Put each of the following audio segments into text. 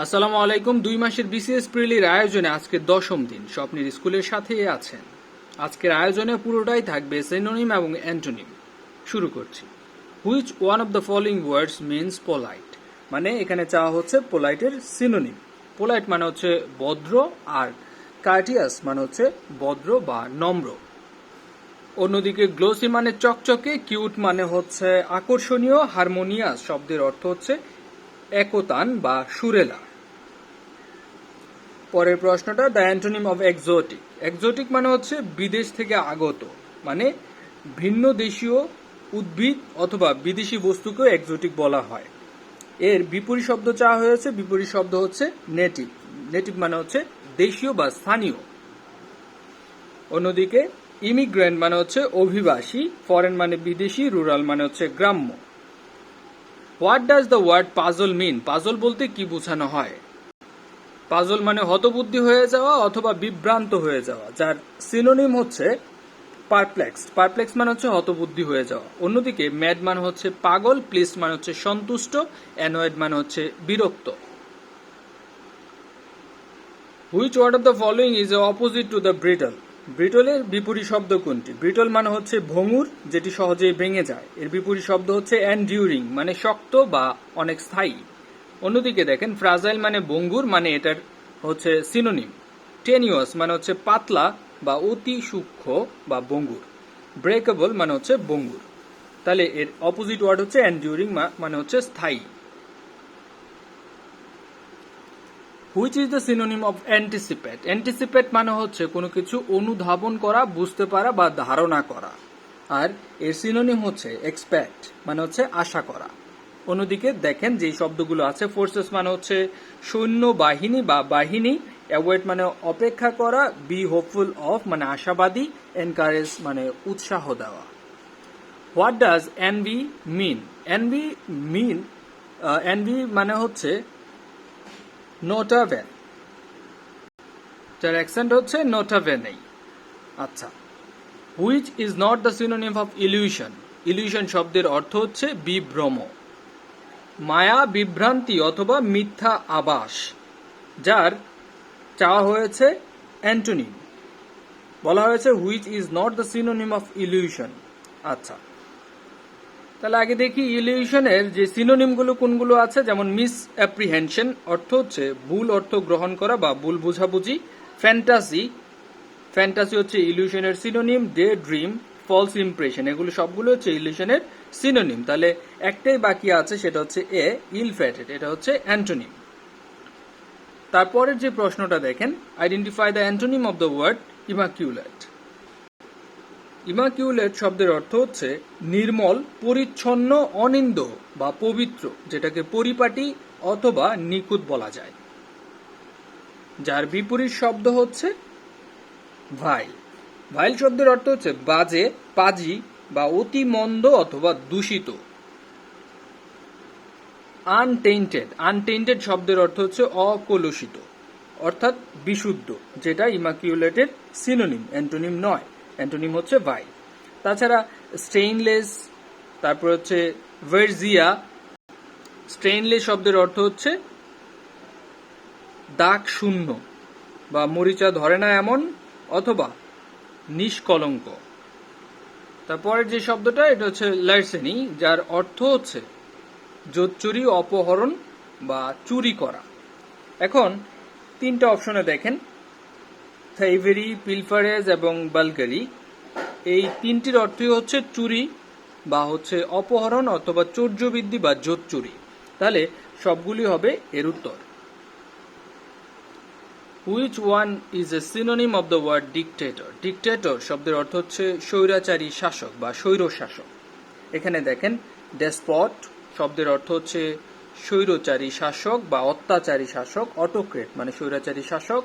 আসসালামু আলাইকুম। 2 মাসের বিসিএস প্রিলির আয়োজনে আজকে 10ম দিন। স্বপ্নের স্কুলের সাথেই আছেন। আজকের আয়োজনে পুরোটাই থাকবে সিনোনিম এবং অ্যান্টোনিম। শুরু করছি। Which one of the following words means polite, মানে এখানে চাওয়া হচ্ছে পোলাইটের সিনোনিম। পোলাইট মানে হচ্ছে ভদ্র, আর কার্টিয়াস মানে হচ্ছে ভদ্র বা নম্র। অন্যদিকে গ্লোসি মানে চকচকে, কিউট মানে হচ্ছে আকর্ষণীয়, হারমোনিয়াস শব্দের অর্থ হচ্ছে একতান বা সুরেলা। পরের প্রশ্নটা, the antonym of exotic. Exotic মানে হচ্ছে বিদেশ থেকে আগত, মানে ভিন্ন দেশীয় উদ্ভিদ অথবা বিদেশি বস্তুকেও এক্সোটিক বলা হয়। এর বিপরীত শব্দ চাওয়া হয়েছে, বিপরীত শব্দ হচ্ছে নেটিভ। নেটিভ মানে হচ্ছে দেশীয় বা স্থানীয়। অন্যদিকে ইমিগ্রেন্ট মানে হচ্ছে অভিবাসী, ফরেন মানে বিদেশি, রুরাল মানে হচ্ছে গ্রাম্য। What does the word puzzle mean? Puzzle বলতে কি বোঝানো হয়? পাজল মানে হতবুদ্ধি হয়ে যাওয়া অথবা বিভ্রান্ত হয়ে যাওয়া, যার সিনোনিম হচ্ছে পারপ্লেক্সড। পারপ্লেক্স মানে হচ্ছে হতবুদ্ধি হয়ে যাওয়া। অন্যদিকে ম্যাড মানে হচ্ছে পাগল, প্লিসড মানে হচ্ছে সন্তুষ্ট, অ্যানয়েড মানে হচ্ছে বিরক্ত। Which word of the following is opposite to the brittle? ব্রিটলের বিপরীত শব্দ কোনটি? ব্রিটল মানে হচ্ছে ভঙ্গুর, যেটি সহজেই ভেঙে যায়। এর বিপরীত শব্দ হচ্ছে এন্ডিউরিং, মানে শক্ত বা অনেক স্থায়ী। অন্যদিকে দেখেন, ফ্রাজাইল মানে ভঙ্গুর, মানে এটার হচ্ছে সিনোনিম। টেনিওয়াস মানে হচ্ছে পাতলা বা অতি সূক্ষ্ম বা ভঙ্গুর। ব্রেকেবল মানে হচ্ছে ভঙ্গুর। তাহলে এর অপোজিট ওয়ার্ড হচ্ছে এন্ডিউরিং, মানে হচ্ছে স্থায়ী। Which is the synonym of anticipate? Anticipate মানে হচ্ছে কোনো কিছু অনুধাবন করা, বুঝতে পারা বা ধারণা করা। আর এর সিনোনিম হচ্ছে এক্সপেক্ট, মানে হচ্ছে আশা করা। অন্যদিকে দেখেন যে শব্দগুলো আছে, ফোর্সেস মানে হচ্ছে সৈন্য বাহিনী বা বাহিনী, অ্যাওয়েট মানে অপেক্ষা করা, বি হোপফুল অফ মানে আশাবাদী, এনকারেজ মানে উৎসাহ দেওয়া। What does envy mean? Envy mean envy মানে হচ্ছে নোটাভেন, যার অ্যাকসেন্ট হচ্ছে নোটাভেনেই। আচ্ছা, which is not the synonym of illusion? Illusion শব্দের অর্থ হচ্ছে বিভ্রম, মায়া, বিভ্রান্তি অথবা মিথ্যা আভাস, যার চাওয়া হয়েছে অ্যান্টোনিম। বলা হয়েছে which is not the synonym of illusion. আচ্ছা, তাহলে আগে দেখি ইলিউশনের যে সিনোনিমগুলো কোনগুলো আছে। যেমন মিস অ্যাপ্রিহেনশন অর্থ হচ্ছে ভুল অর্থ গ্রহণ করা বা ভুল বোঝাবুঝি। ফ্যান্টাসি, ফ্যান্টাসি হচ্ছে ইলিউশনের synonym. Daydream, false impression, এগুলো সবগুলো হচ্ছে ইলিউশনের সিনোনিম। তাহলে একটাই বাকি আছে, সেটা হচ্ছে এ, ইল ফ্যাটেড, এটা হচ্ছে অ্যান্টোনিম। তারপরের যে প্রশ্নটা দেখেন, identify the antonym of the word immaculate. Immaculate শব্দের অর্থ হচ্ছে নির্মল, পরিচ্ছন্ন, অনিন্দ বা পবিত্র, যেটাকে পরিপাটি অথবা নিখুঁত বলা যায়। যার বিপরীত শব্দ হচ্ছে ভাইল। ভাইল শব্দের অর্থ হচ্ছে বাজে, পাজি বা অতি মন্দ অথবা দূষিত। আনটেইন্টেড, আনটেইন্টেড শব্দের অর্থ হচ্ছে অকলুষিত অর্থাৎ বিশুদ্ধ, যেটা ইমাকিউলেটের সিনোনিম, অ্যান্টোনিম নয়। অ্যান্টোনিম হচ্ছে ভাইল। তাছাড়া স্টেইনলেস, তারপর হচ্ছে ভার্জিয়া। স্টেইনলেস শব্দের অর্থ হচ্ছে দাগ শূন্য বা মরিচা ধরে না এমন, অথবা নিষ্কলঙ্ক। তারপরের যে শব্দটা, এটা হচ্ছে লার্সেনি, যার অর্থ হচ্ছে জোচ্চুরি, অপহরণ বা চুরি করা। এখন তিনটা অপশনে দেখেন, থাইভেরি, পিলফারেজ এবং বালগারি। এই তিনটির অর্থই হচ্ছে চুরি বা হচ্ছে অপহরণ অথবা চৌর্যবৃদ্ধি বা জোচ্চুরি। তাহলে সবগুলি হবে এর উত্তর। Which one is a synonym of the word dictator? Dictator শব্দের অর্থ হচ্ছে স্বৈরাচারী শাসক বা স্বৈর শাসক। এখানে দেখেন, ডেসপট শব্দের অর্থ হচ্ছে স্বৈরচারী শাসক বা অত্যাচারী শাসক। অটোক্রেট মানে স্বৈরাচারী শাসক।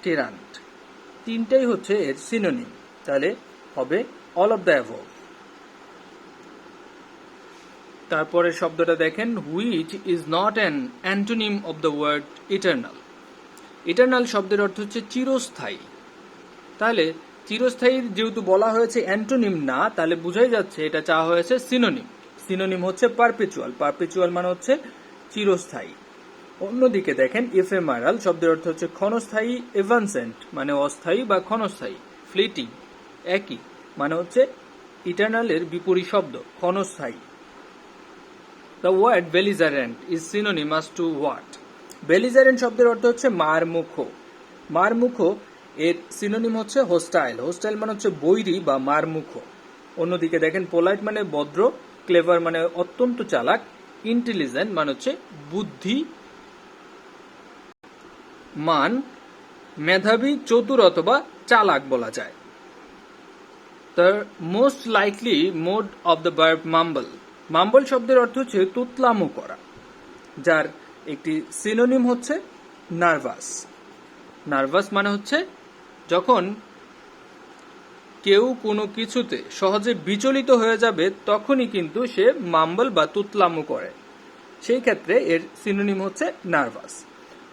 টিরান্ট, তিনটাই হচ্ছে এর সিনোনিম। তাহলে হবে অল অফ দ্য অ্যাবভ। তারপরে শব্দটা দেখেন, which is not an antonym of the word eternal. Eternal শব্দের অর্থ হচ্ছে চিরস্থায়ী। তাহলে চিরস্থায়ীর যেহেতু বলা হয়েছে অ্যান্টোনিম না, তাহলে বোঝাই যাচ্ছে এটা চাওয়া হয়েছে সিনোনিম। সিনোনিম হচ্ছে পারপেচুয়াল। পারপেচুয়াল মানে হচ্ছে চিরস্থায়ী। অন্যদিকে দেখেন এফেমারাল শব্দের অর্থ হচ্ছে ক্ষণস্থায়ী, এভানসেন্ট মানে অস্থায়ী বা ক্ষণস্থায়ী, ফ্লিটিং একই মানে হচ্ছে ইটারনালের বিপরীত শব্দ ক্ষণস্থায়ী। The word belligerent is synonymous to what? Belligerent শব্দের অর্থ হচ্ছে মারমুখো। মারমুখো এর সিনোনিম হচ্ছে হোস্টাইল। হোস্টাইল মানে হচ্ছে বৈরী বা মারমুখো। অন্যদিকে দেখেন পোলাইট মানে ভদ্র, ক্লেভার মানে অত্যন্ত চালাক, ইন্টেলিজেন্ট মানে হচ্ছে বুদ্ধি মান, মেধাবী, চতুর অথবা চালাক বলা যায়। The most likely mode of the verb mumble. মাম্বল শব্দের অর্থ হচ্ছে তুতলামো করা, যার একটি সিনোনিম হচ্ছে নার্ভাস। নার্ভাস মানে হচ্ছে যখন কেউ কোনো কিছুতে সহজে বিচলিত হয়ে যাবে তখনই কিন্তু সে মাম্বল বা তুতলামো করে, সেই ক্ষেত্রে এর সিনোনিম হচ্ছে নার্ভাস।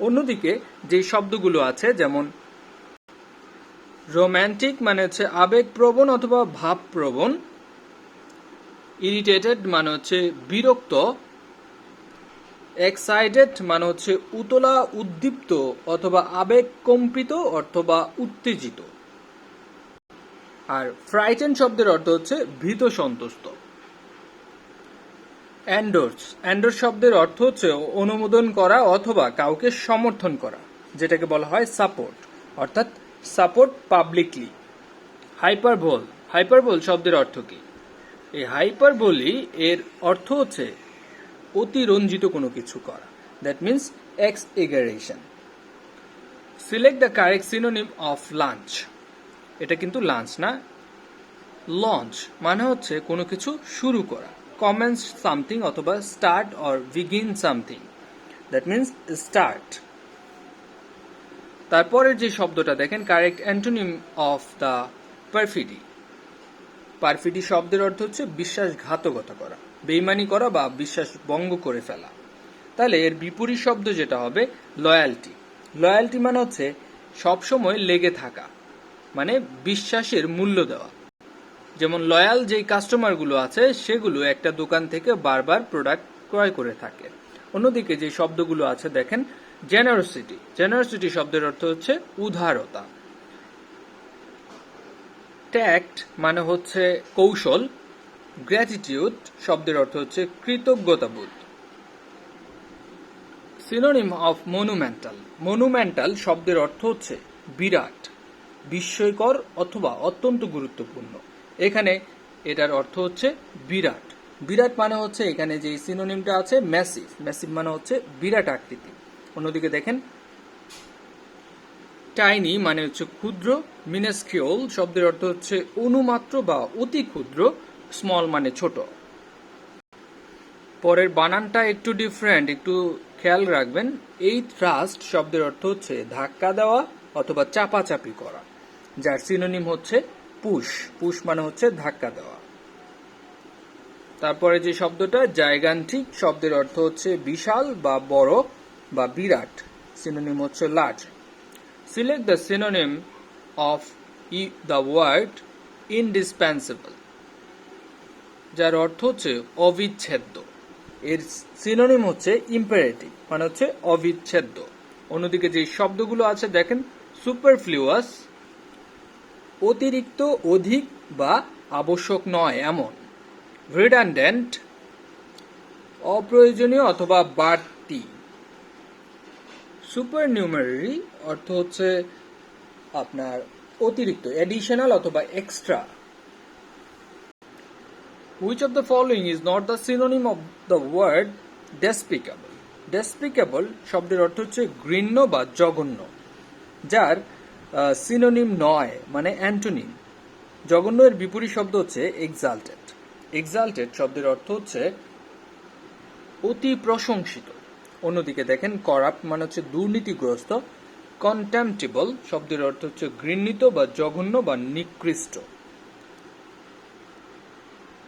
অন্যদিকে যে শব্দগুলো আছে যেমন রোম্যান্টিক মানে হচ্ছে আবেগপ্রবণ অথবা ভাবপ্রবণ, ইরিটেটেড মানে হচ্ছে বিরক্ত, এক্সাইটেড মানে হচ্ছে উতলা, উদ্দীপ্ত অথবা আবেগকম্পিত অথবা উত্তেজিত। আর ফ্রাইটেন শব্দের অর্থ হচ্ছে ভীত সন্তুষ্ট। এন্ডোর্স, এন্ডোর্স শব্দের অর্থ হচ্ছে অনুমোদন করা অথবা কাউকে সমর্থন করা, যেটাকে বলা হয় সাপোর্ট, অর্থাৎ সাপোর্ট পাবলিকলি। হাইপারবোল, হাইপারবোল শব্দের অর্থ কি? এই হাইপারবোলি এর অর্থ হচ্ছে অতিরঞ্জিত কোনো কিছু করা, that means exaggeration. Select the correct synonym of lunch. এটা কিন্তু লাঞ্চ না, লঞ্চ মানে হচ্ছে কোনো কিছু শুরু করা, কমেন্স সামথিং অথবা start or begin something, that means start. তারপরের যে শব্দটা দেখেন কারেক্ট অ্যান্টোনিম অফ দ্য পারফিডি। পারফিডি শব্দের অর্থ হচ্ছে বিশ্বাসঘাতকতা করা, বেইমানি করা বা বিশ্বাস ভঙ্গ করে ফেলা। তাহলে এর বিপরীত শব্দ যেটা হবে লয়ালটি। লয়ালটি মানে হচ্ছে সবসময় লেগে থাকা, মানে বিশ্বাসের মূল্য দেওয়া। যেমন লয়াল যেই কাস্টমারগুলো আছে সেগুলো একটা দোকান থেকে বারবার প্রোডাক্ট ক্রয় করে থাকে। অন্যদিকে যে শব্দগুলো আছে দেখেন জেনারোসিটি। জেনারোসিটি শব্দের অর্থ হচ্ছে উদারতা। ট্যাক্ট মানে হচ্ছে কৌশল। গ্র্যাটিটিউড শব্দের অর্থ হচ্ছে কৃতজ্ঞতাবোধ। Synonym of monumental. মনুমেন্টাল শব্দের অর্থ হচ্ছে বিরাট, বিস্ময়কর অথবা অত্যন্ত গুরুত্বপূর্ণ। এখানে এটার অর্থ হচ্ছে বিরাট। বিরাট মানে হচ্ছে এখানে যে সিনোনিমটা আছে ম্যাসিভ। ম্যাসিভ মানে হচ্ছে বিরাট আকৃতি। অন্যদিকে দেখেন টাইনি মানে হচ্ছে ক্ষুদ্র। মিনেস্কিউল শব্দের অর্থ হচ্ছে অনুমাত্র বা অতি ক্ষুদ্র। স্মল মানে ছোট। পরের বানানটা একটু ডিফারেন্ট, একটু খেয়াল রাখবেন। এই থ্রাস্ট শব্দের অর্থ হচ্ছে ধাক্কা দেওয়া অথবা চাপাচাপি করা, যার সিনোনিম হচ্ছে পুশ। পুশ মানে হচ্ছে ধাক্কা দেওয়া। তারপরে যে শব্দটা জাইগান্টিক শব্দের অর্থ হচ্ছে বিশাল বা বড় বা বিরাট, সিনোনিম হচ্ছে large. Select the synonym of the word indispensable, যার অর্থ হচ্ছে অবিচ্ছেদ্য। এর সিনোনিম হচ্ছে ইম্পারেটিভ মানে হচ্ছে অবিচ্ছেদ্য। অন্যদিকে যে শব্দগুলো আছে দেখেন সুপারফ্লুয়াস, অতিরিক্ত, অধিক বা আবশ্যক নয় এমন। রিডান্ডেন্ট, অপ্রয়োজনীয় অথবা বাড়তি। সুপারনিউমারি অর্থ হচ্ছে আপনার অতিরিক্ত, এডিশনাল অথবা extra. Which of the following is not the synonym of the word despicable? Despicable শব্দের অর্থ হচ্ছে ঘৃণ্য বা জঘন্য, যার সিনোনিম নয় মানে অ্যান্টোনিম। জঘন্য এর বিপরীত শব্দ হচ্ছে এক্সাল্টেড। এক্সাল্টেড শব্দের অর্থ হচ্ছে অতি প্রশংসিত। অন্যদিকে দেখেন করাপ্ট মানে হচ্ছে দুর্নীতিগ্রস্ত। কন্টেম্পটেবল শব্দের অর্থ হচ্ছে ঘৃণিত বা জঘন্য বা নিকৃষ্ট।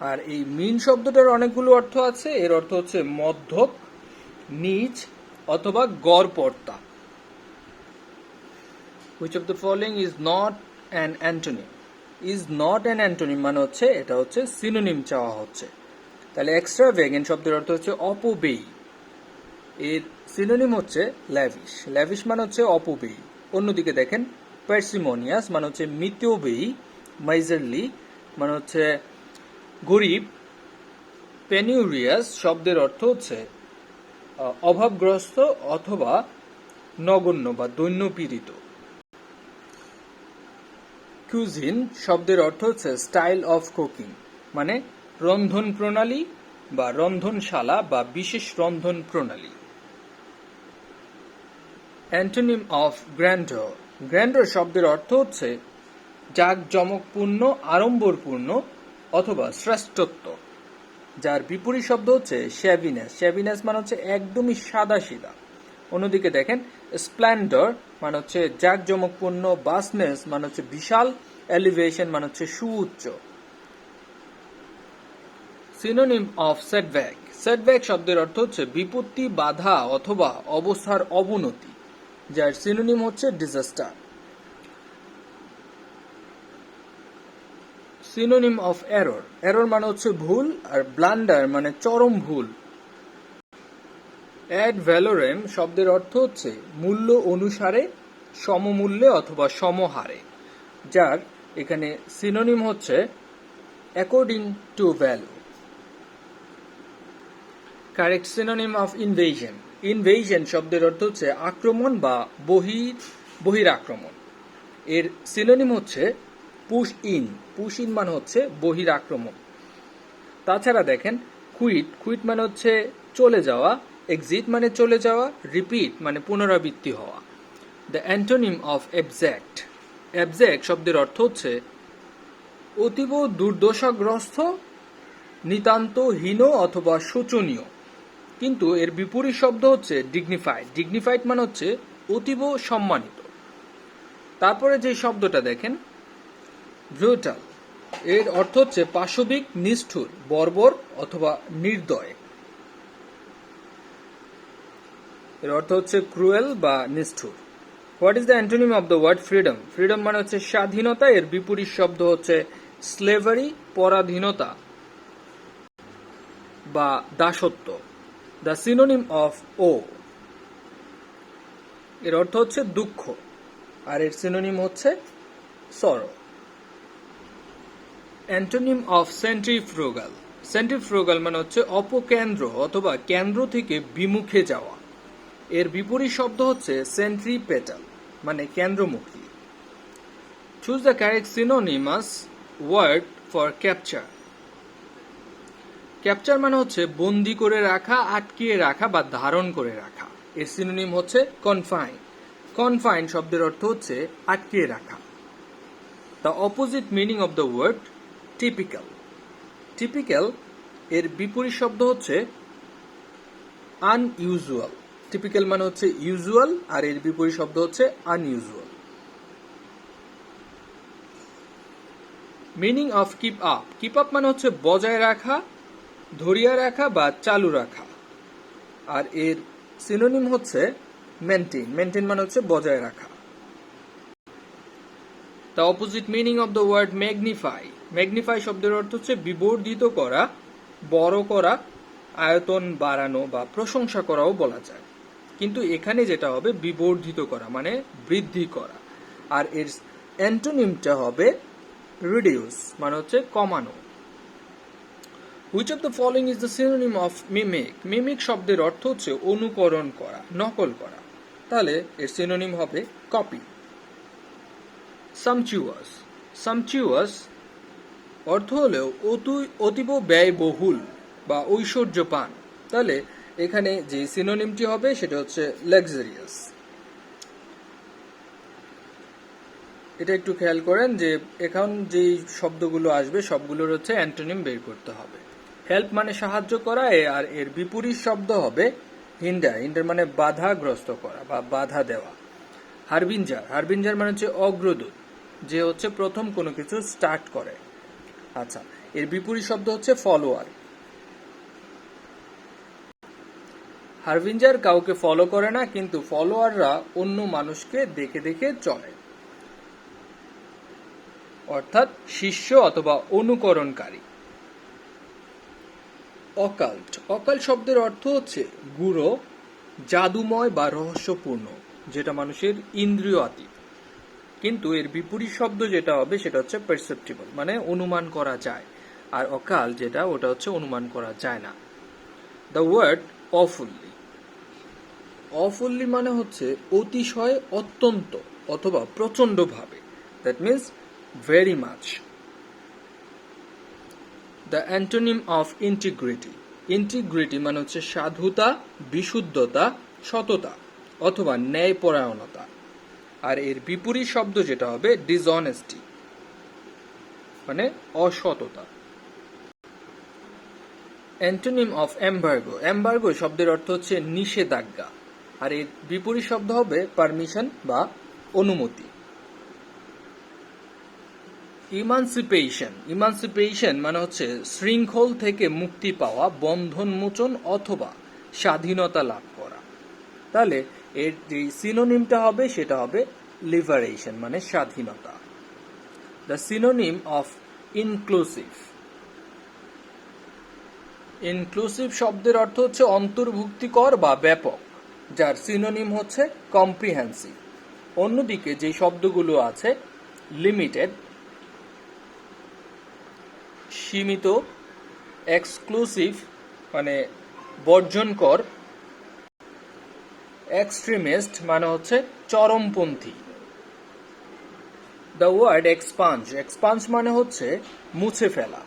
আর এই মিন শব্দটার অনেকগুলো অর্থ আছে। এর অর্থ হচ্ছে মধ্যক, নিচ অথবা গড়পড়তা। Which of the following is not an antonym? Is not an antonym মানে হচ্ছে এটা হচ্ছে সিনোনিম চাওয়া হচ্ছে। তাহলে এক্সট্রাভ্যাগেন্ট শব্দের অর্থ হচ্ছে অপব্যয়ী। এর সিনোনিম হচ্ছে ল্যাভিশ। ল্যাভিশ মানে হচ্ছে অপব্যয়ী। অন্যদিকে দেখেন পার্সিমোনিয়াস মানে হচ্ছে মিতব্যয়ী। মাইজারলি মানে হচ্ছে গরিব। পেনিউরিয়াস শব্দের অর্থ হচ্ছে অভাবগ্রস্ত অথবা নগণ্য বা দৈন্যপীড়িত। কুজিন শব্দের অর্থ হচ্ছে স্টাইল অফ কুকিং, মানে রন্ধন প্রণালী বা রন্ধনশালা বা বিশেষ রন্ধন প্রণালী। Antonym of গ্র্যান্ডর। গ্র্যান্ডর শব্দের অর্থ হচ্ছে জাঁকজমকপূর্ণ, আড়ম্বরপূর্ণ অথবা শ্রেষ্ঠত্ব, যার বিপরীত শব্দ হচ্ছে শ্যাভিনেস। শ্যাভিনেস মানে হচ্ছে একদমই সাদা সিধা। অন্যদিকে দেখেন স্প্লেন্ডর মানে হচ্ছে জাঁকজমকপূর্ণ, বাসনেস মানে হচ্ছে বিশাল, এলিভেশন মানে হচ্ছে সুউচ্চ। Synonym of setback. সেটব্যাক শব্দের অর্থ হচ্ছে বিপত্তি, বাধা অথবা অবস্থার অবনতি, যার সিনোনিম হচ্ছে disaster. Synonym of error. Error মানে হচ্ছে ভুল, আর ব্লান্ডার মানে চরম ভুল। অ্যাড ভ্যালোরেম শব্দের অর্থ হচ্ছে মূল্য অনুসারে, সমমূল্যে অথবা সমহারে, যার এখানে সিনোনিম হচ্ছে according to value. Correct synonym of invasion. Invasion শব্দের অর্থ হচ্ছে আক্রমণ বা বহিরাক্রমণ। এর সিনোনিম হচ্ছে পুশ ইন। পুশ ইন মানে হচ্ছে বহিরাক্রমণ। তাছাড়া দেখেন কুইট। কুইট মানে হচ্ছে চলে যাওয়া। এক্সিট মানে চলে যাওয়া। রিপিট মানে পুনরাবৃত্তি হওয়া। The antonym of object. Object শব্দের অর্থ হচ্ছে অতীব দুর্দশাগ্রস্ত, নিতান্ত হীন অথবা শোচনীয়। কিন্তু এর বিপরীত শব্দ হচ্ছে ডিগনিফাইড। ডিগনিফাইড মানে হচ্ছে অতীব সম্মানিত। তারপরে যে শব্দটা দেখেন ব্রুটাল, এর অর্থ হচ্ছে পাশবিক, নিষ্ঠুর, বর্বর অথবা নির্দয়। এর অর্থ হচ্ছে ক্রুয়েল বা নিষ্ঠুর। What is the antonym of the word freedom? Freedom মানে হচ্ছে স্বাধীনতা। এর বিপরীত শব্দ হচ্ছে স্লেভারি, পরাধীনতা বা দাসত্ব। দ্য সিনোনিম অফ ও। এর অর্থ হচ্ছে দুঃখ, আর এর সিনোনিম হচ্ছে সরো। Antonym of সেন্ট্রিফ্রুগাল। সেন্ট্রিফ্রুগাল মানে হচ্ছে অপকেন্দ্র অথবা কেন্দ্র থেকে বিমুখে যাওয়া। এর বিপরীত শব্দ হচ্ছে সেন্ট্রিপেটাল, মানে কেন্দ্রমুখী। Choose the correct synonymous word for capture. Capture মানে হচ্ছে বন্দি করে রাখা, আটকিয়ে রাখা বা ধারণ করে রাখা। এর সিনোনিম হচ্ছে কনফাইন। কনফাইন শব্দের অর্থ হচ্ছে আটকিয়ে রাখা। The opposite meaning of the word typical. Typical এর বিপরীত শব্দ হচ্ছে আনইউজুয়াল। টিপিক্যাল মানে হচ্ছে ইউজুয়াল, আর এর বিপরীত শব্দ হচ্ছে unusual. Meaning of keep up. Keep up মানে হচ্ছে বজায় রাখা, ধরিয়া রাখা বা চালু রাখা, আর এর সিনোনিম হচ্ছে মেনটেন। মেনটেন মানে হচ্ছে বজায় রাখা। The opposite meaning of the word magnify. Magnify শব্দের অর্থ হচ্ছে বিবর্ধিত করা, বড় করা, আয়তন বাড়ানো বা প্রশংসা করাও বলা যায়। কিন্তু এখানে যেটা হবে বিবর্ধিত করা মানে বৃদ্ধি করা, আর এর অ্যান্টোনিমটা হবে রিডিউস মানে হচ্ছে কমানো। Which of the following is the synonym of mimic? Mimic শব্দের অর্থ হচ্ছে অনুকরণ করা, নকল করা। তাহলে এর সিনোনিম হবে কপি। সামচুয়াস। সামচুয়াস অর্থ হলেও অতীব ব্যয়বহুল বা ঐশ্বর্যপান। তাহলে এখানে যে সিনোনিমটি হবে সেটা হচ্ছে লাক্সারিয়াস। এটা একটু খেয়াল করেন যে এখন যে শব্দগুলো আসবে সবগুলোর হচ্ছে অ্যান্টোনিম বের করতে হবে। হেল্প মানে সাহায্য করা, আর এর বিপরীত শব্দ হবে হিন্ডার। হিন্ডার মানে বাধাগ্রস্ত করা বা বাধা দেওয়া। হারবিঞ্জার। হারবিঞ্জার মানে হচ্ছে অগ্রদূত, যে হচ্ছে প্রথম কোনো কিছু স্টার্ট করে। আচ্ছা, এর বিপরীত শব্দ হচ্ছে ফলোয়ার। হারবিঞ্জার কাউকে ফলো করে না, কিন্তু ফলোয়াররা অন্য মানুষকে দেখে দেখে চলে, অর্থাৎ শিষ্য অথবা অনুকরণকারী। অকাল্ট। অকাল্ট শব্দের অর্থ হচ্ছে গুড়ো, জাদুময় বা রহস্যপূর্ণ, যেটা মানুষের ইন্দ্রিয় আতীত। কিন্তু এর বিপরীত শব্দ যেটা হবে সেটা হচ্ছে পারসেপ্টিবল, মানে অনুমান করা যায়। আর অকাল যেটা, ওটা হচ্ছে অনুমান করা যায় না। দ্য ওয়ার্ড অফুল্লি, অফুল্লি মানে হচ্ছে অতিশয়, অত্যন্ত অথবা প্রচন্ডভাবে, that means very much. The antonym of integrity, integrity মানে হচ্ছে সাধুতা, বিশুদ্ধতা, সততা অথবা ন্যায়পরায়ণতা। আর এর বিপরীত শব্দ যেটা হবে ডিসঅনেস্টি, মানে অসততা। অ্যান্টোনিম অফ এমবার্গো, এমবার্গো শব্দের অর্থ হচ্ছে নিষেধাজ্ঞা, আর এর বিপরীত শব্দ হবে পারমিশন বা অনুমতি। ইমানসিপেশন, ইমানসিপেশন মানে হচ্ছে শৃঙ্খল থেকে মুক্তি পাওয়া, বন্ধন মোচন অথবা স্বাধীনতা লাভ করা। তাহলে এর যে সিনোনিমটা হবে সেটা হবে লিবারেশন, মানে স্বাধীনতা। The synonym of inclusive, inclusive শব্দের অর্থ হচ্ছে অন্তর্ভুক্তিকর বা ব্যাপক, যার সিনোনিম হচ্ছে কম্প্রিহেন্সিভ। অন্যদিকে যে শব্দগুলো আছে লিমিটেড, সীমিত, এক্সক্লুসিভ মানে বর্জনকর, এক্সট্রিমিস্ট মানে হচ্ছে চরমপন্থী। দ্য ওয়ার্ড এক্সপাঞ্জ, এক্সপাঞ্জ মানে হচ্ছে মুছে ফেলা।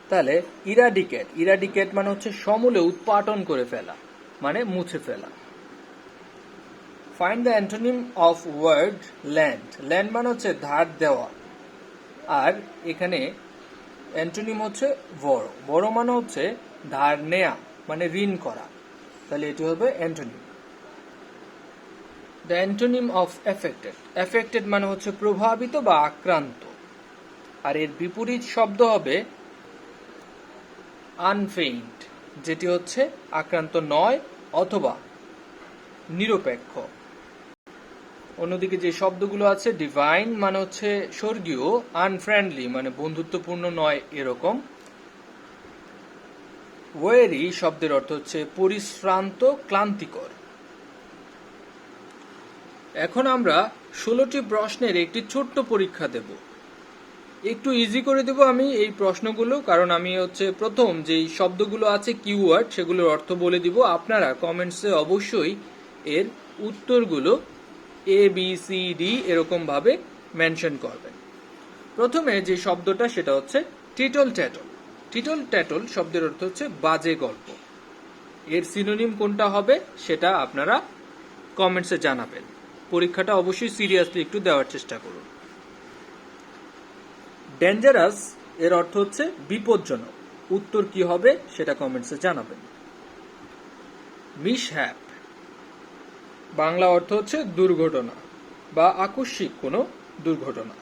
তাহলে ইরাডিকেট, ইরাডিকেট মানে হচ্ছে সমূলে উৎপাটন করে ফেলা, মানে মুছে ফেলা। Find the antonym of word lend, lend মানে হচ্ছে ধার দেওয়া, আর এখানে অ্যান্টোনিম হচ্ছে বড়, বড় মানে হচ্ছে ধার নেয়া, মানে ঋণ করা। তাহলে এটি হবে antonym. The antonym of affected, affected মানে হচ্ছে প্রভাবিত বা আক্রান্ত, আর এর বিপরীত শব্দ হবে আনফেইন্ট, যেটি হচ্ছে আক্রান্ত নয় অথবা নিরপেক্ষ। অন্যদিকে যে শব্দগুলো আছে ডিভাইন মানে হচ্ছে স্বর্গীয়, আনফ্রেন্ডলি মানে বন্ধুত্বপূর্ণ নয় এরকম। ওয়েরি শব্দের অর্থ হচ্ছে পরিশ্রান্ত, ক্লান্তিকর। এখন আমরা 16টি প্রশ্নের একটি ছোট্ট পরীক্ষা দেব। একটু ইজি করে দেব আমি এই প্রশ্নগুলো, কারণ আমি হচ্ছে প্রথম যেই শব্দগুলো আছে কিওয়ার্ড সেগুলোর অর্থ বলে দিব। আপনারা কমেন্টসে অবশ্যই এর উত্তরগুলো ABCD এরকম ভাবে মেনশন করবেন। প্রথমে যে শব্দটা সেটা হচ্ছে টিটল ট্যাটল। টিটল ট্যাটল শব্দের অর্থ হচ্ছে বাজে গল্প। এর সিনোনিম কোনটা হবে সেটা আপনারা কমেন্টসে জানাবেন। পরীক্ষাটা অবশ্যই সিরিয়াসলি একটু দেওয়ার চেষ্টা করুন। ডেঞ্জারাস এর অর্থ হচ্ছে বিপজ্জনক। উত্তর কি হবে সেটা কমেন্টসে জানাবেন। মিসহ্যাপ বাংলা অর্থ হচ্ছে দুর্ঘটনা বা আকস্মিক কোনো দুর্ঘটনা।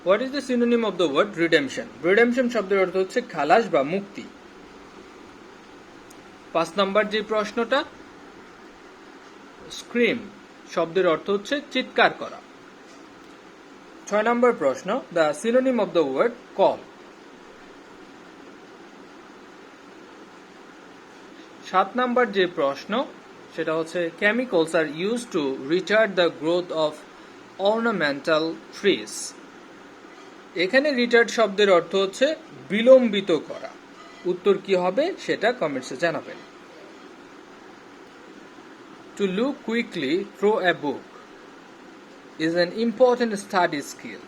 What is the synonym of the word redemption? Redemption শব্দের অর্থ হচ্ছে খালাস বা মুক্তি। 5 নম্বর যে প্রশ্নটা, স্ক্রিম শব্দের অর্থ হচ্ছে চিৎকার করা। 6 নম্বর প্রশ্ন, the synonym of the word call. 7 নম্বর যে প্রশ্ন সেটা হচ্ছে chemicals are used to retard the growth of ornamental trees. এখানে রিটার্ড শব্দের অর্থ হচ্ছে বিলম্বিত করা। উত্তর কি হবে সেটা কমেন্টসে জানাবেন। To look quickly through a book is an important study skill.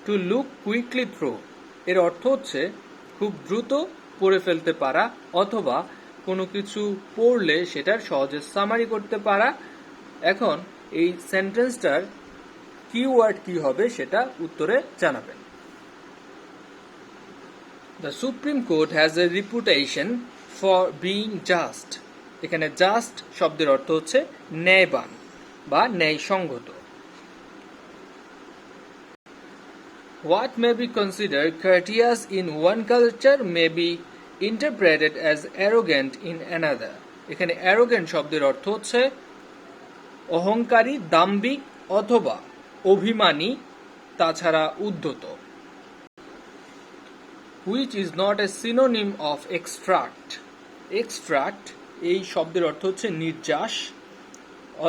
To look quickly through এর অর্থ হচ্ছে খুব দ্রুত পড়ে ফেলতে পারা অথবা কোনো কিছু পড়লে সেটার সহজে সামারি করতে পারা। এখন এই সেন্টেন্সটার কিওয়ার্ড কি হবে সেটা উত্তরে জানাবেন। The Supreme Court has a reputation for being just. এখানে জাস্ট শব্দের অর্থ হচ্ছে ন্যায়বান বা ন্যায়সঙ্গত। What may be considered courteous in one culture may be interpreted as arrogant in another. এখানে arrogant শব্দের অর্থ হচ্ছে অহংকারী, দাম্ভিক অথবা অভিমানী, তাছাড়া উদ্ধত। Which is not a synonym of extract. Extract এই শব্দের অর্থ হচ্ছে নির্যাস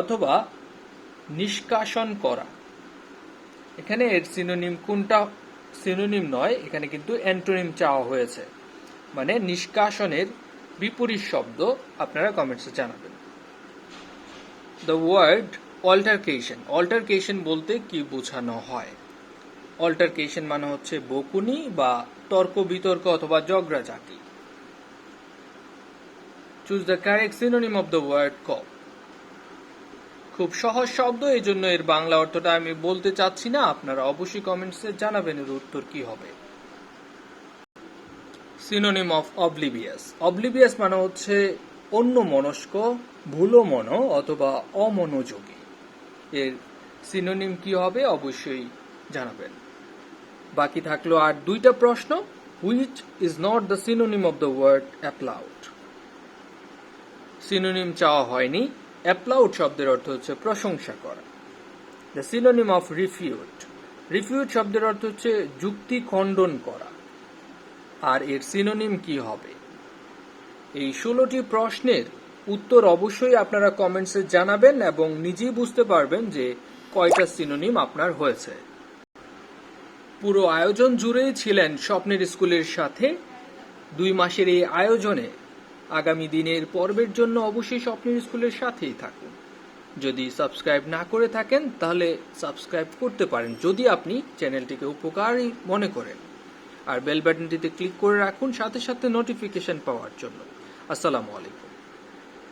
অথবা নিষ্কাশন করা। এখানে এর সিনোনিম কোনটা সিনোনিম নয়, এখানে কিন্তু অ্যান্টোনিম চাওয়া হয়েছে, মানে নিষ্কাশনের বিপরীত শব্দ আপনারা কমেন্টসে জানাবেন। দ্য ওয়ার্ড অল্টারকেশন, অল্টারকেশন বলতে কি বোঝানো হয়? অল্টারকেশন মানে হচ্ছে বকুনি বা তর্ক বিতর্ক অথবা ঝগড়াঝাটি। Choose the correct synonym of the word cop. খুব সহজ শব্দ, এই জন্য এর বাংলা অর্থটা আমি বলতে চাচ্ছি না, আপনারা অবশ্যই কমেন্টসে জানাবেন এর উত্তর কি হবে। সিনোনিম অফ অবলিভিয়াস, অবলিভিয়াস মানে হচ্ছে অন্যমনস্ক, ভুলোমন অথবা অমনোযোগী। এর সিনোনিম কি হবে অবশ্যই জানাবেন। বাকি থাকলো আর দুইটা প্রশ্ন। Which is not the synonym of the word applaud. Synonym চাওয়া হয়নি। অ্যাপ্লাউড শব্দের অর্থ হচ্ছে প্রশংসা করা। The synonym of refute, refute শব্দের অর্থ হচ্ছে যুক্তি খণ্ডন করা। আর এর সিনোনিম কি হবে? এই 16টি প্রশ্নের উত্তর অবশ্যই আপনারা কমেন্টসে জানাবেন এবং নিজেই বুঝতে পারবেন যে কয়টা সিনোনিম আপনার হয়েছে। পুরো আয়োজন জুড়েই ছিলেন স্বপ্নের স্কুলের সাথে। 2 মাসের এই আয়োজনে আগামী দিনের পর্বের জন্য অবশ্যই স্বপ্নের স্কুলের সাথেই থাকুন। যদি সাবস্ক্রাইব না করে থাকেন তাহলে সাবস্ক্রাইব করতে পারেন যদি আপনি চ্যানেলটিকে উপকারী মনে করেন, আর বেল বাটনটিতে ক্লিক করে রাখুন সাথে সাথে নোটিফিকেশন পাওয়ার জন্য। আসসালামু আলাইকুম।